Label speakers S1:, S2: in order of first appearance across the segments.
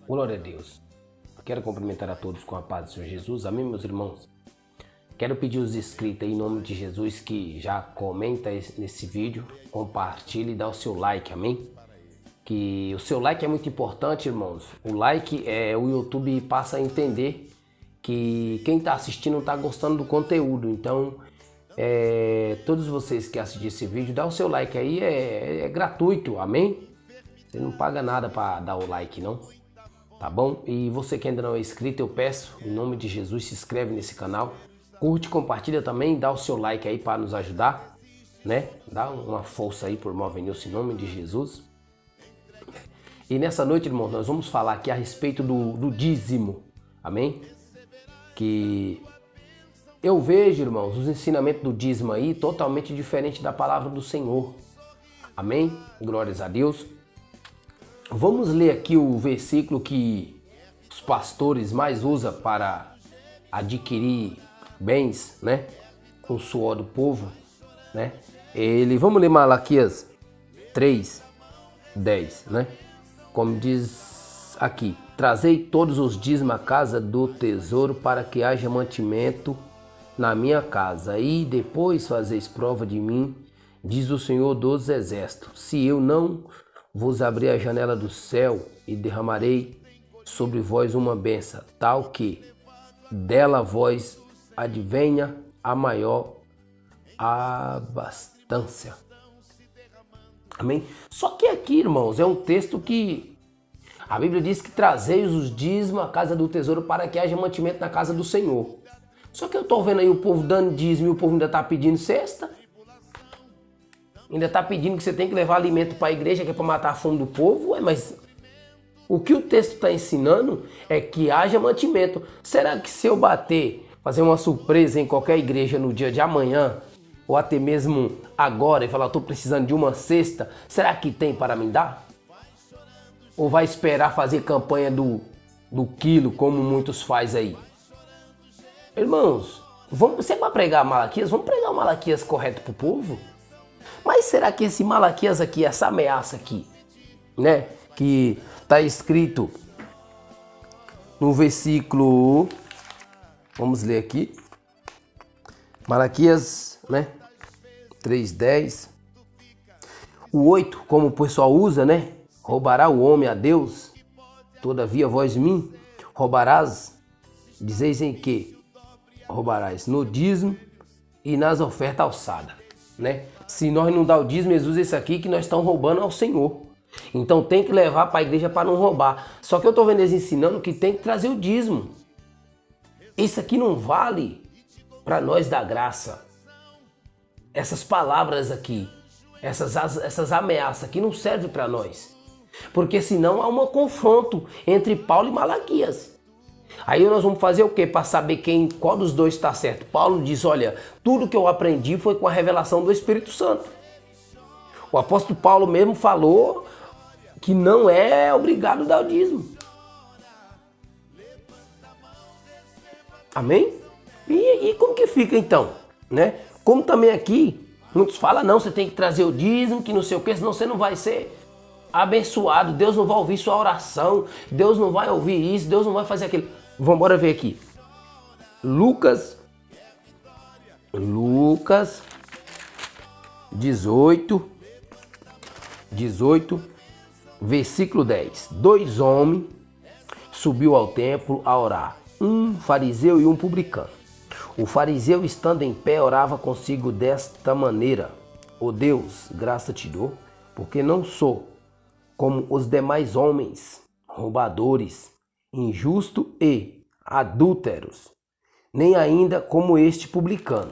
S1: Glória a Deus. Quero cumprimentar a todos com a paz do Senhor Jesus. Amém, meus irmãos? Quero pedir os inscritos aí, em nome de Jesus, que já comenta nesse vídeo, compartilhe e dá o seu like, amém? Que o seu like é muito importante, irmãos. O like o YouTube passa a entender que quem está assistindo está gostando do conteúdo. Então, todos vocês que assistirem esse vídeo, dá o seu like aí, é gratuito, amém? Você não paga nada para dar o like, não. Tá bom? E você que ainda não é inscrito, eu peço, em nome de Jesus, se inscreve nesse canal. Curte, compartilha também, dá o seu like aí para nos ajudar, né? Dá uma força aí por Move News, em nome de Jesus. E nessa noite, irmãos, nós vamos falar aqui a respeito do dízimo, amém? Que eu vejo, irmãos, os ensinamentos do dízimo aí totalmente diferente da palavra do Senhor, amém? Glórias a Deus. Vamos ler aqui o versículo que os pastores mais usam para adquirir bens, né? Com o suor do povo, né? Vamos ler Malaquias 3:10, né? Como diz aqui: trazei todos os dízimos à casa do tesouro para que haja mantimento na minha casa, e depois fazeis prova de mim, diz o Senhor dos Exércitos, se eu não vos abrir a janela do céu e derramarei sobre vós uma bênção, tal que dela vós advenha a maior abastança. Amém? Só que aqui, irmãos, é um texto que a Bíblia diz que trazeis os dízimos à casa do tesouro para que haja mantimento na casa do Senhor. Só que eu tô vendo aí o povo dando dízimo e o povo ainda tá pedindo cesta. Ainda tá pedindo que você tem que levar alimento para a igreja, que é para matar a fome do povo. Mas o que o texto está ensinando é que haja mantimento. Será que se eu fazer uma surpresa em qualquer igreja no dia de amanhã, ou até mesmo agora, e falar, estou precisando de uma cesta, será que tem para me dar? Ou vai esperar fazer campanha do quilo, como muitos fazem aí? Irmãos, você vai pregar Malaquias? Vamos pregar o Malaquias correto para o povo? Mas será que esse Malaquias aqui, essa ameaça aqui, né, que está escrito no versículo, vamos ler aqui, Malaquias, né, 3:10, o 8, como o pessoal usa, né, roubará o homem a Deus, todavia vós mim roubarás, dizeis em que? Roubarás no dízimo e nas ofertas alçadas, né? Se nós não dá o dízimo, Jesus, isso aqui que nós estamos roubando ao Senhor. Então tem que levar para a igreja para não roubar. Só que eu estou vendo eles ensinando que tem que trazer o dízimo. Isso aqui não vale para nós da graça. Essas palavras aqui, essas ameaças aqui não servem para nós. Porque senão há um confronto entre Paulo e Malaquias. Aí nós vamos fazer o quê? Para saber qual dos dois está certo. Paulo diz, olha, tudo que eu aprendi foi com a revelação do Espírito Santo. O apóstolo Paulo mesmo falou que não é obrigado a dar o dízimo. Amém? E como que fica então? Né? Como também aqui, muitos falam, não, você tem que trazer o dízimo, que não sei o quê, senão você não vai ser abençoado. Deus não vai ouvir sua oração, Deus não vai ouvir isso, Deus não vai fazer aquilo. Vamos embora ver aqui. Lucas 18, versículo 10. 2 homens subiu ao templo a orar, um fariseu e um publicano. O fariseu, estando em pé, orava consigo desta maneira: ó Deus, graça te dou, porque não sou como os demais homens, roubadores, injustos e adúlteros, nem ainda como este publicano.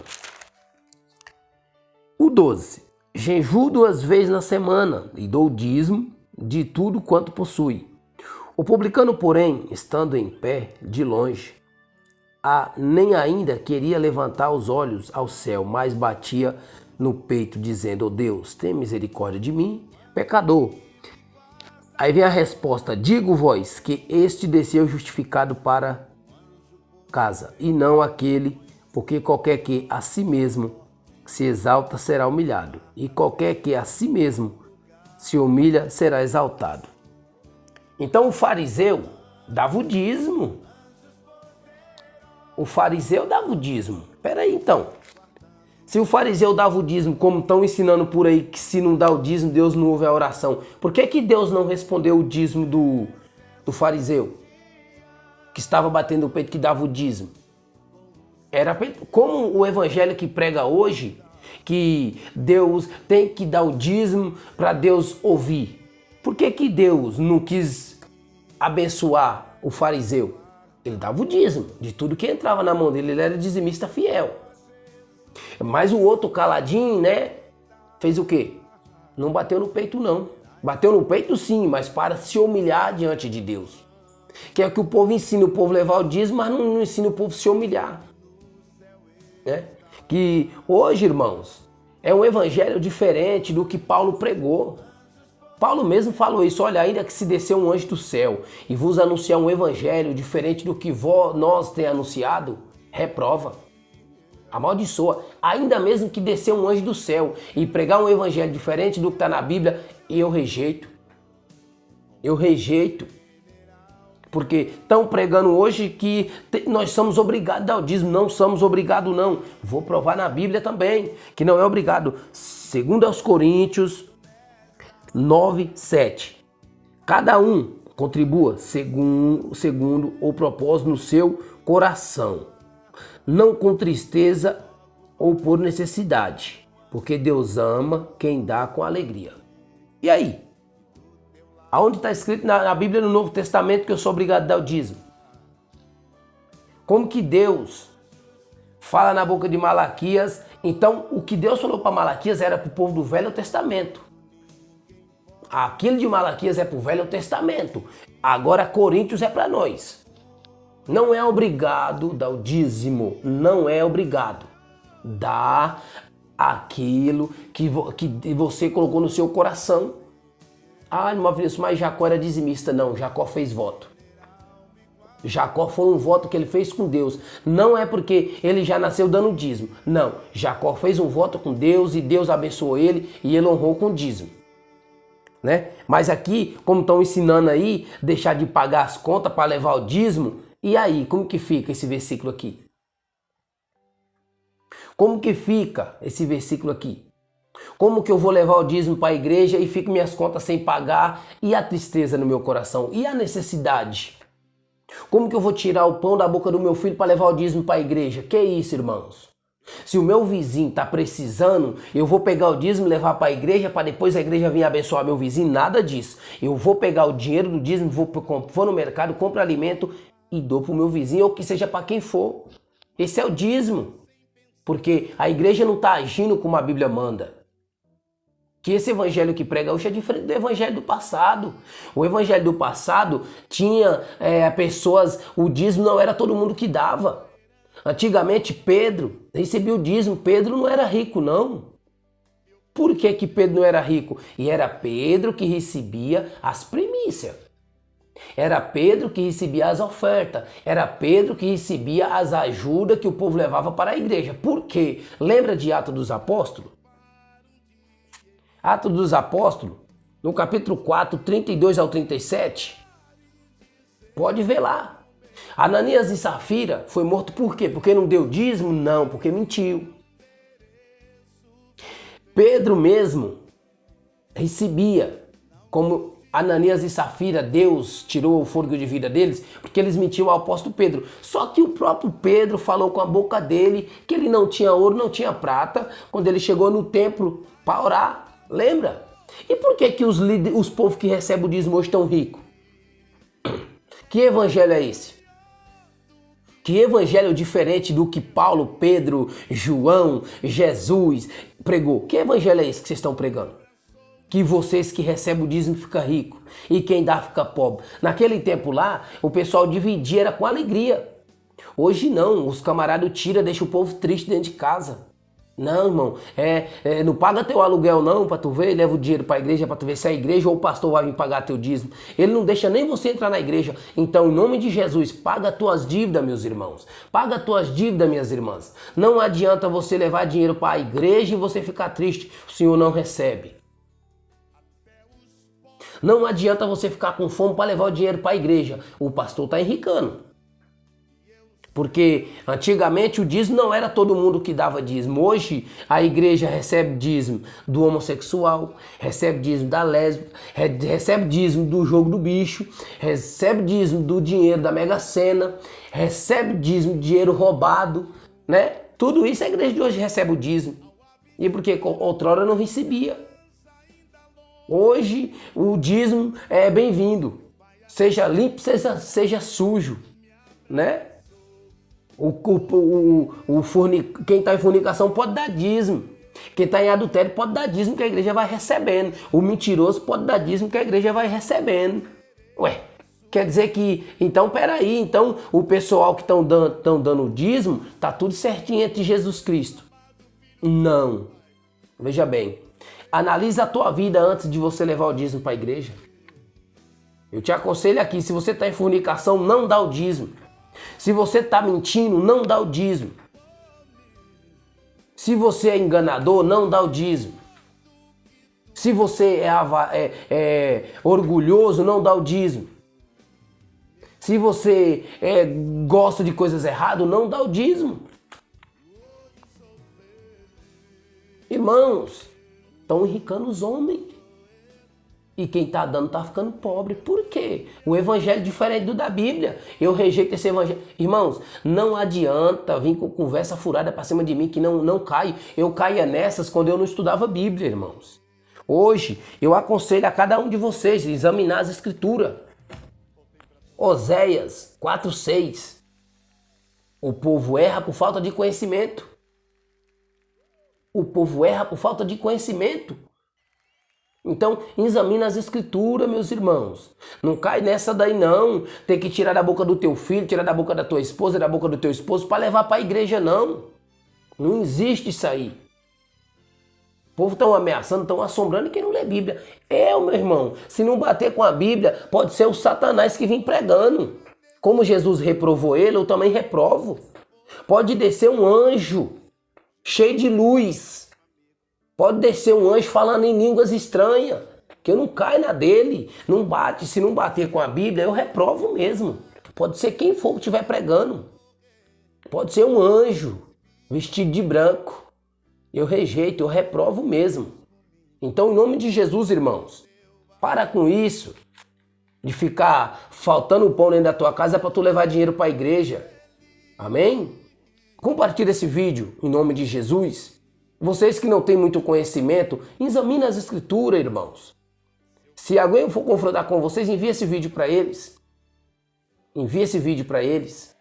S1: O 12. Jejuo 2 vezes na semana e dou dízimo de tudo quanto possui. O publicano, porém, estando em pé de longe, nem ainda queria levantar os olhos ao céu, mas batia no peito, dizendo: ó Deus, tem misericórdia de mim, pecador. Aí vem a resposta: digo-vos que este desceu justificado para casa, e não aquele, porque qualquer que a si mesmo se exalta será humilhado, e qualquer que a si mesmo se humilha será exaltado. Então o fariseu dava o dízimo. O fariseu dava o dízimo. Peraí então. Se o fariseu dava o dízimo, como estão ensinando por aí, que se não dá o dízimo, Deus não ouve a oração. Por que Deus não respondeu o dízimo do fariseu? Que estava batendo o peito que dava o dízimo. Era como o evangelho que prega hoje, que Deus tem que dar o dízimo para Deus ouvir. Por que Deus não quis abençoar o fariseu? Ele dava o dízimo de tudo que entrava na mão dele, ele era dizimista fiel. Mas o outro caladinho, né, fez o quê? Não bateu no peito não. Bateu no peito sim, mas para se humilhar diante de Deus. Que é o que o povo ensina, o povo levar o dízimo, mas não ensina o povo a se humilhar. Né? Que hoje, irmãos, é um evangelho diferente do que Paulo pregou. Paulo mesmo falou isso, olha, ainda que se descer um anjo do céu e vos anunciar um evangelho diferente do que nós tem anunciado, reprova, amaldiçoa. Ainda mesmo que descer um anjo do céu e pregar um evangelho diferente do que está na Bíblia, eu rejeito. Eu rejeito. Porque estão pregando hoje que nós somos obrigados a dar o dízimo. Não somos obrigados não. Vou provar na Bíblia também que não é obrigado. 2 Coríntios 9:7. Cada um contribua segundo o propósito no seu coração, não com tristeza ou por necessidade, porque Deus ama quem dá com alegria. E aí? Aonde está escrito na Bíblia, no Novo Testamento, que eu sou obrigado a dar o dízimo? Como que Deus fala na boca de Malaquias? Então, o que Deus falou para Malaquias era para o povo do Velho Testamento. Aquilo de Malaquias é para o Velho Testamento. Agora Coríntios é para nós. Não é obrigado dar o dízimo. Não é obrigado. Dá aquilo que você colocou no seu coração. Ah, irmão Vinícius, mas Jacó era dizimista. Não, Jacó fez voto. Jacó foi um voto que ele fez com Deus. Não é porque ele já nasceu dando dízimo. Não, Jacó fez um voto com Deus e Deus abençoou ele e ele honrou com dízimo. Né? Mas aqui, como estão ensinando aí, deixar de pagar as contas para levar o dízimo, e aí, como que fica esse versículo aqui? Como que fica esse versículo aqui? Como que eu vou levar o dízimo para a igreja e fico minhas contas sem pagar? E a tristeza no meu coração? E a necessidade? Como que eu vou tirar o pão da boca do meu filho para levar o dízimo para a igreja? Que isso, irmãos? Se o meu vizinho está precisando, eu vou pegar o dízimo e levar para a igreja para depois a igreja vir abençoar meu vizinho? Nada disso. Eu vou pegar o dinheiro do dízimo, vou no mercado, compro alimento e dou para o meu vizinho ou que seja para quem for. Esse é o dízimo. Porque a igreja não está agindo como a Bíblia manda. Que esse evangelho que prega hoje é diferente do evangelho do passado. O evangelho do passado tinha pessoas, o dízimo não era todo mundo que dava. Antigamente Pedro recebia o dízimo, Pedro não era rico não. Por que Pedro não era rico? E era Pedro que recebia as primícias. Era Pedro que recebia as ofertas. Era Pedro que recebia as ajudas que o povo levava para a igreja. Por quê? Lembra de Atos dos Apóstolos? Atos dos Apóstolos, no capítulo 4, 32 ao 37. Pode ver lá. Ananias e Safira foi morto por quê? Porque não deu dízimo? Não, porque mentiu. Pedro mesmo recebia, como Ananias e Safira, Deus tirou o fôlego de vida deles, porque eles mentiam ao apóstolo Pedro. Só que o próprio Pedro falou com a boca dele que ele não tinha ouro, não tinha prata, quando ele chegou no templo para orar. Lembra? E por que os povos que recebem o dízimo hoje estão ricos? Que evangelho é esse? Que evangelho diferente do que Paulo, Pedro, João, Jesus pregou? Que evangelho é esse que vocês estão pregando? Que vocês que recebem o dízimo ficam ricos e quem dá fica pobre. Naquele tempo lá, o pessoal dividia, era com alegria. Hoje não, os camaradas tiram, deixam o povo triste dentro de casa. Não, irmão, não paga teu aluguel não pra tu ver, leva o dinheiro pra igreja pra tu ver se a igreja ou o pastor vai vir pagar teu dízimo. Ele não deixa nem você entrar na igreja. Então, em nome de Jesus, paga tuas dívidas, meus irmãos. Paga tuas dívidas, minhas irmãs. Não adianta você levar dinheiro para a igreja e você ficar triste. O Senhor não recebe. Não adianta você ficar com fome para levar o dinheiro para a igreja. O pastor está enricando. Porque antigamente o dízimo não era todo mundo que dava dízimo. Hoje a igreja recebe dízimo do homossexual, recebe dízimo da lésbica, recebe dízimo do jogo do bicho, recebe dízimo do dinheiro da Mega Sena, recebe dízimo de dinheiro roubado, né? Tudo isso a igreja de hoje recebe o dízimo. E porque outrora não recebia. Hoje o dízimo é bem-vindo. Seja limpo, seja sujo, né? Quem está em fornicação pode dar dízimo. Quem está em adultério pode dar dízimo que a igreja vai recebendo. O mentiroso pode dar dízimo que a igreja vai recebendo. Ué, quer dizer que, então peraí, então o pessoal que estão dando dízimo, tá tudo certinho entre Jesus Cristo. Não. Veja bem, analisa a tua vida antes de você levar o dízimo para a igreja. Eu te aconselho aqui, se você está em fornicação, não dá o dízimo. Se você está mentindo, não dá o dízimo. Se você é enganador, não dá o dízimo. Se você é orgulhoso, não dá o dízimo. Se você gosta de coisas erradas, não dá o dízimo. Irmãos, estão enricando os homens. E quem está dando está ficando pobre. Por quê? O evangelho é diferente do da Bíblia. Eu rejeito esse evangelho. Irmãos, não adianta vir com conversa furada para cima de mim que não cai. Eu caía nessas quando eu não estudava Bíblia, irmãos. Hoje, eu aconselho a cada um de vocês a examinar as escrituras. Oséias 4:6. O povo erra por falta de conhecimento. O povo erra por falta de conhecimento. Então, examina as escrituras, meus irmãos. Não cai nessa daí não. Tem que tirar da boca do teu filho, tirar da boca da tua esposa, da boca do teu esposo para levar para a igreja, não. Não existe isso aí. O povo estão ameaçando, estão assombrando quem não lê Bíblia. Meu irmão, se não bater com a Bíblia, pode ser o Satanás que vem pregando. Como Jesus reprovou ele, eu também reprovo. Pode descer um anjo cheio de luz. Pode descer um anjo falando em línguas estranhas, que eu não caio na dele, não bate. Se não bater com a Bíblia, eu reprovo mesmo. Pode ser quem for que estiver pregando. Pode ser um anjo vestido de branco. Eu rejeito, eu reprovo mesmo. Então, em nome de Jesus, irmãos, para com isso de ficar faltando pão dentro da tua casa para tu levar dinheiro para a igreja. Amém? Compartilha esse vídeo em nome de Jesus. Vocês que não têm muito conhecimento, examinem as escrituras, irmãos. Se alguém for confrontar com vocês, envie esse vídeo para eles. Envie esse vídeo para eles.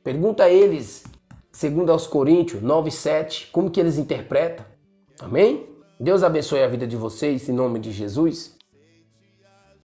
S1: Pergunta a eles, segundo aos Coríntios 9:7, como que eles interpretam. Amém? Deus abençoe a vida de vocês, em nome de Jesus.